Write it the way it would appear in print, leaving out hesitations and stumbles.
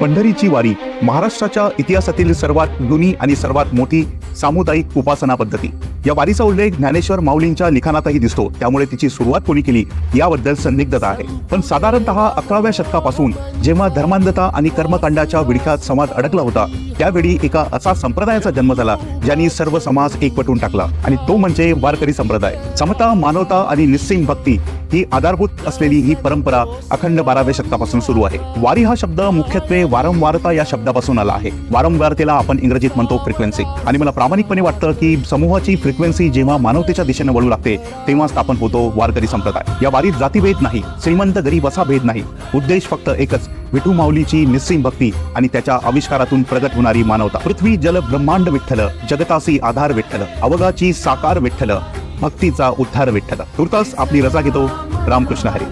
पंढरीची वारी महाराष्ट्राच्या इतिहासातील सर्वात जुनी आणि सर्वात मोठी सामुदायिक उपासना पद्धती। या वारीचा उल्लेख ज्ञानेश्वर माऊलींच्या लिखाणातही दिसतो, त्यामुळे तिची सुरुवात कोणी केली याबद्दल संदिग्धता आहे। पण साधारणतः 11व्या शतकापासून जेव्हा धर्मांधता आणि कर्मकांडाच्या विळख्यात समाज अडकला होता, त्यावेळी एका असा संप्रदायाचा जन्म झाला ज्यांनी सर्व समाज एकवटून टाकला, आणि तो म्हणजे वारकरी संप्रदाय। समता, मानवता आणि निस्सीम भक्ती ही आधारभूत असलेली ही परंपरा अखंड 12व्या शतकापासून सुरू आहे। वारी हा शब्द मुख्यत्वे वारंवारता या शब्दापासून आला आहे। वारंवारतेला आपण इंग्रजीत म्हणतो फ्रिक्वेन्सी, आणि मला प्रामाणिकपणे वाटतं की समूहाची फ्रिक्वेन्सी जेव्हा मानवतेच्या दिशेने वळू लागते तेव्हा स्थापन होतो वारकरी संप्रदाय। या वारीत जातीभेद नाही, श्रीमंत गरीब असा भेद नाही, उद्देश फक्त एकच, विठू माऊलीची निस्सीम भक्ती आणि त्याच्या आविष्कारातून प्रगट होणारी मानवता। पृथ्वी जल ब्रह्मांड विठ्ठल, जगतासी आधार विठ्ठल, अवघाची साकार विठ्ठल, भक्तीचा उद्धार विठ्ठल। तुर्तास आपली रजा घेतो। रामकृष्ण हरी।